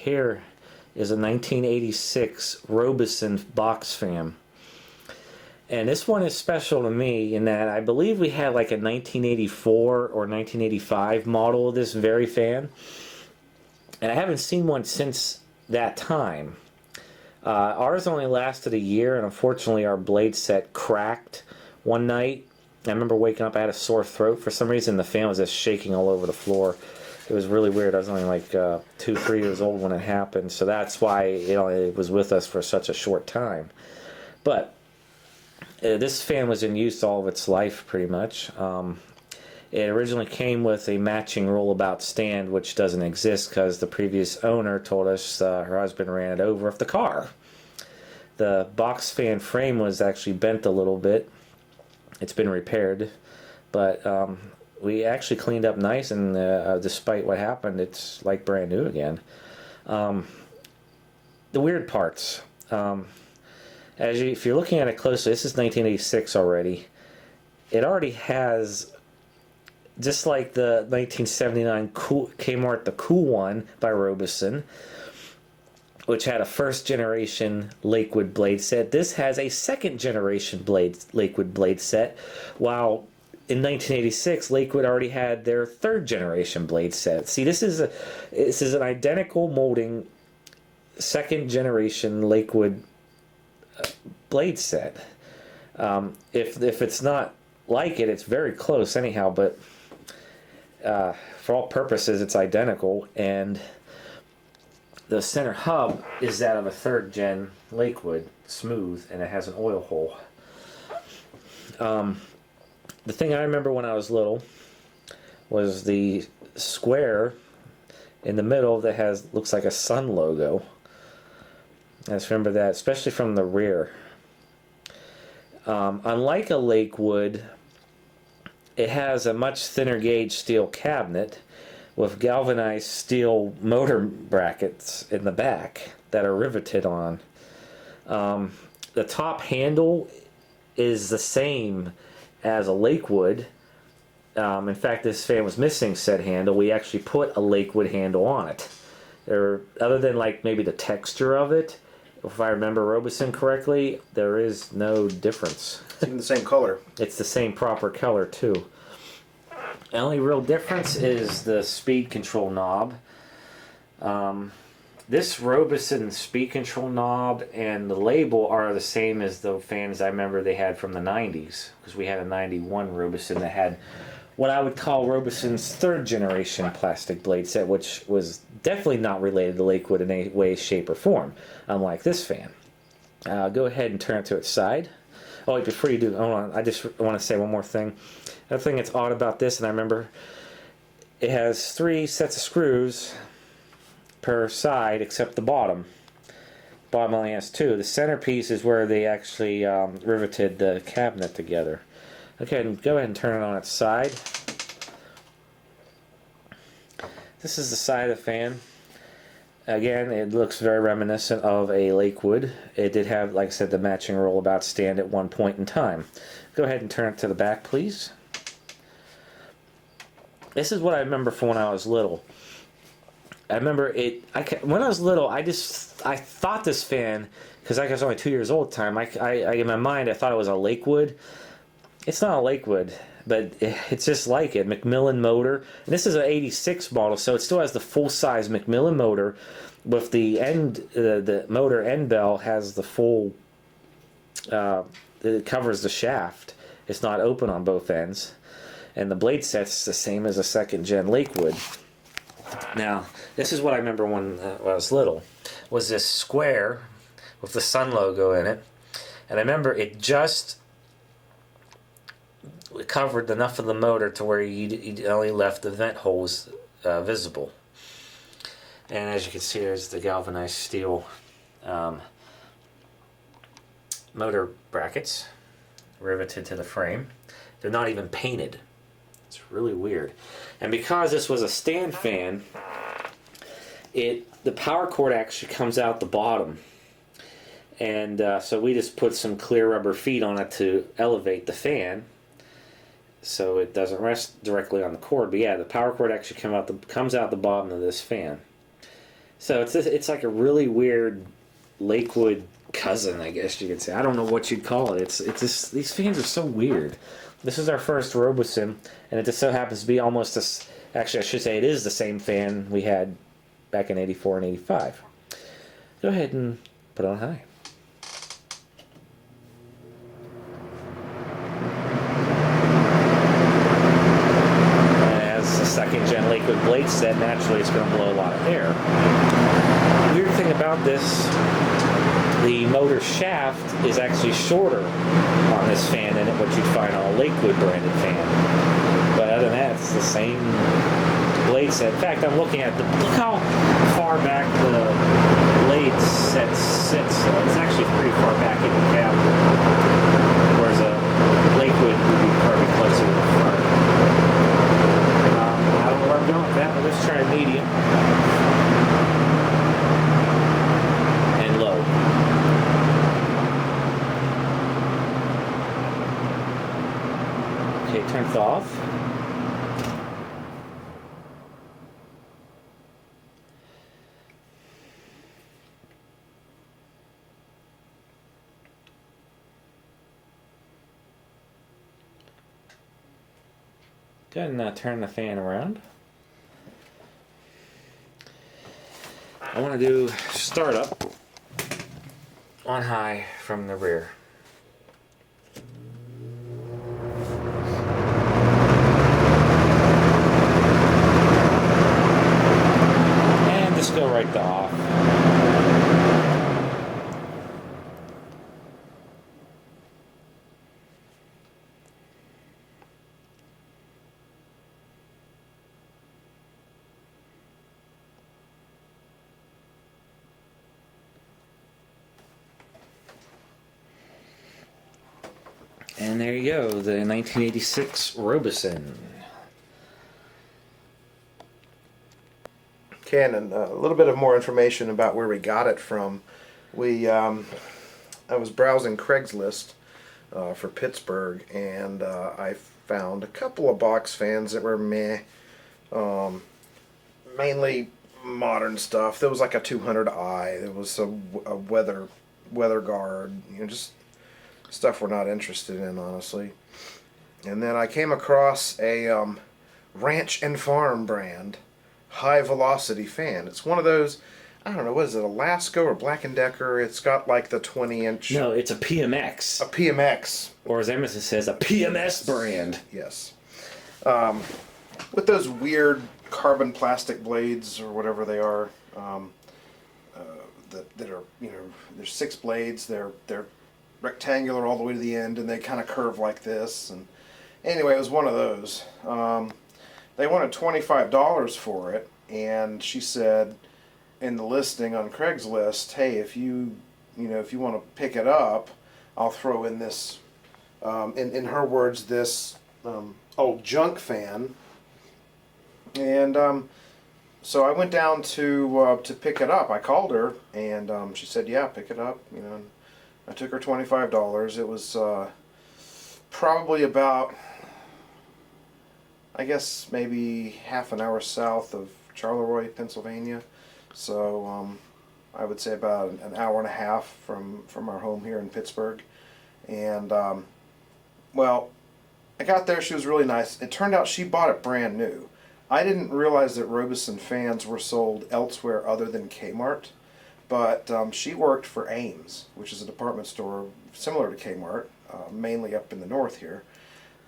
Here is a 1986 Robeson Box Fan. And this one is special to me in that I believe we had like a 1984 or 1985 model of this very fan. And I haven't seen one since that time. Ours only lasted a year, and unfortunately our blade set cracked one night. I remember waking up, I had a sore throat. For some reason the fan was just shaking all over the floor. It was really weird. I was only like 2-3 years old when it happened, so that's why it was with us for such a short time. But this fan was in use all of its life, pretty much. It originally came with a matching rollabout stand, which doesn't exist because the previous owner told us her husband ran it over with the car. The box fan frame was actually bent a little bit. It's been repaired, but we actually cleaned up nice, and despite what happened, it's like brand new again. The weird parts. If you're looking at it closely, this is 1986 already. It already has, just like the 1979 Kmart The Cool One by Robeson, which had a first generation Lakewood blade set. This has a second generation Lakewood blade set, while in 1986 Lakewood already had their third generation blade set. See, this is an identical molding second generation Lakewood blade set. If it's not like it, it's very close anyhow, but for all purposes it's identical, and the center hub is that of a third gen Lakewood, smooth, and it has an oil hole. The thing I remember when I was little was the square in the middle that looks like a sun logo. I just remember that, especially from the rear. Unlike a Lakewood, it has a much thinner gauge steel cabinet with galvanized steel motor brackets in the back that are riveted on. The top handle is the same as a Lakewood. In fact, this fan was missing said handle. We actually put a Lakewood handle on it. Other than like maybe the texture of it, if I remember Robeson correctly, there is no difference. It's even the same color. It's the same proper color too. The only real difference is the speed control knob. This Robeson speed control knob and the label are the same as the fans I remember they had from the 90s, because we had a 91 Robeson that had what I would call Robeson's third generation plastic blade set, which was definitely not related to Lakewood in any way, shape, or form, unlike this fan. Go ahead and turn it to its side. Oh wait, before you do, hold on, I just want to say one more thing. Another thing that's odd about this, and I remember it has 3 sets of screws per side except the bottom. Bottom only has 2. The centerpiece is where they actually riveted the cabinet together. Okay, go ahead and turn it on its side. This is the side of the fan. Again, it looks very reminiscent of a Lakewood. It did have, like I said, the matching rollabout stand at one point in time. Go ahead and turn it to the back, please. This is what I remember from when I was little. I remember when I was little, I thought this fan, because I was only 2 years old at the time, in my mind I thought it was a Lakewood. It's not a Lakewood, but it's just like it. Macmillan motor. And this is an 86 model, so it still has the full-size Macmillan motor with the motor end bell has the full, it covers the shaft. It's not open on both ends. And the blade set's the same as a second-gen Lakewood. Now, this is what I remember when I was little, was this square with the sun logo in it. And I remember it just covered enough of the motor to where you only left the vent holes visible. And as you can see, there's the galvanized steel motor brackets riveted to the frame. They're not even painted. It's really weird. And because this was a stand fan, the power cord actually comes out the bottom. And so we just put some clear rubber feet on it to elevate the fan, so it doesn't rest directly on the cord. But yeah, the power cord actually comes out the bottom of this fan. So it's like a really weird Lakewood cousin, I guess you could say. I don't know what you'd call it. It's just, these fans are so weird. This is our first Robeson, and it just so happens to be almost this. Actually, I should say it is the same fan we had back in '84 and '85. Go ahead and put it on high. And as the second gen Lakewood blade set, naturally it's going to blow a lot of air. The weird thing about this, the motor shaft is actually shorter on this fan than what you'd find on a Lakewood branded fan. But other than that, it's the same blade set. In fact, I'm looking at look how far back the blade set sits. It's actually pretty far back in the cab, whereas a Lakewood would be probably closer to the front. I don't know where I'm going with that, but let's try medium and low. Okay, turn it off. Go ahead and turn the fan around. I want to do startup on high from the rear. And just go right to off. And there you go, the 1986 Robeson. Ken, and a little bit of more information about where we got it from. I was browsing Craigslist for Pittsburgh, and I found a couple of box fans that were meh. Mainly modern stuff. There was like a 200i. There was a weather guard. Just stuff we're not interested in, honestly. And then I came across a Ranch and Farm brand high velocity fan. It's one of those, I don't know, what is it, Alaska or Black & Decker? It's got like the 20-inch. No, it's a PMX. A PMX. Or as Emerson says, a PMS brand. Yes. With those weird carbon plastic blades or whatever they are, that are, there's 6 blades. They're rectangular all the way to the end, and they kind of curve like this. And anyway, it was one of those. They wanted $25 for it, and she said in the listing on Craigslist, hey, if you want to pick it up, I'll throw in this, in her words, this old junk fan. And so I went down to pick it up. I called her, and she said, yeah, pick it up. And I took her $25. It was probably about, I guess, maybe half an hour south of Charleroi, Pennsylvania. So I would say about an hour and a half from our home here in Pittsburgh. And well, I got there. She was really nice. It turned out she bought it brand new. I didn't realize that Robeson fans were sold elsewhere other than Kmart. But she worked for Ames, which is a department store similar to Kmart, mainly up in the north here.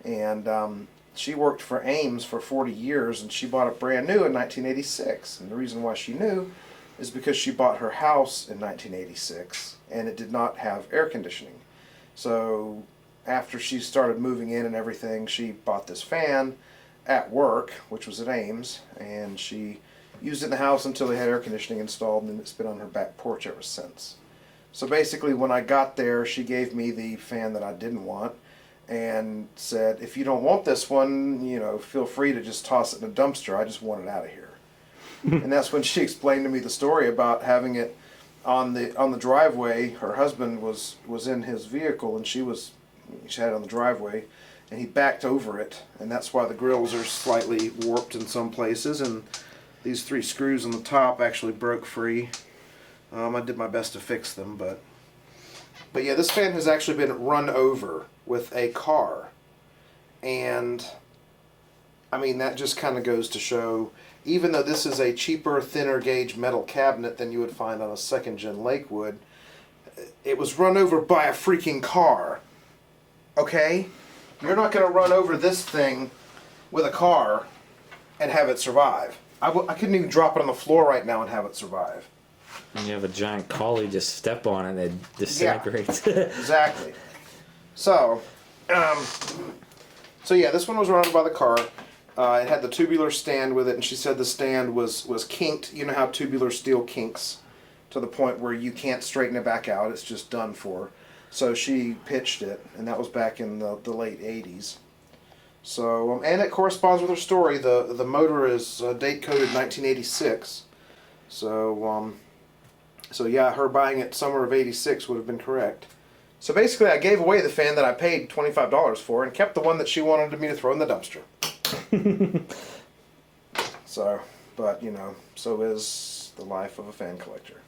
And she worked for Ames for 40 years, and she bought it brand new in 1986. And the reason why she knew is because she bought her house in 1986, and it did not have air conditioning. So after she started moving in and everything, she bought this fan at work, which was at Ames, and she used it in the house until they had air conditioning installed, and then it's been on her back porch ever since. So basically, when I got there, she gave me the fan that I didn't want and said, if you don't want this one, feel free to just toss it in a dumpster. I just want it out of here. And that's when she explained to me the story about having it on the driveway. Her husband was in his vehicle, and she had it on the driveway, and he backed over it, and that's why the grills are slightly warped in some places. And these 3 screws on the top actually broke free. I did my best to fix them, but yeah, this fan has actually been run over with a car, and I mean, that just kind of goes to show, even though this is a cheaper, thinner gauge metal cabinet than you would find on a 2nd gen Lakewood, it was run over by a freaking car. Okay? You're not going to run over this thing with a car and have it survive. I couldn't even drop it on the floor right now and have it survive. And you have a giant collie, just step on it and it disintegrates. Yeah, exactly. So yeah, this one was run over by the car. It had the tubular stand with it, and she said the stand was kinked. You know how tubular steel kinks to the point where you can't straighten it back out. It's just done for. So she pitched it, and that was back in the late 80s. So, and it corresponds with her story. The motor is date coded 1986. So yeah, her buying it summer of 86 would have been correct. So basically, I gave away the fan that I paid $25 for and kept the one that she wanted me to throw in the dumpster. So, but you know, so is the life of a fan collector.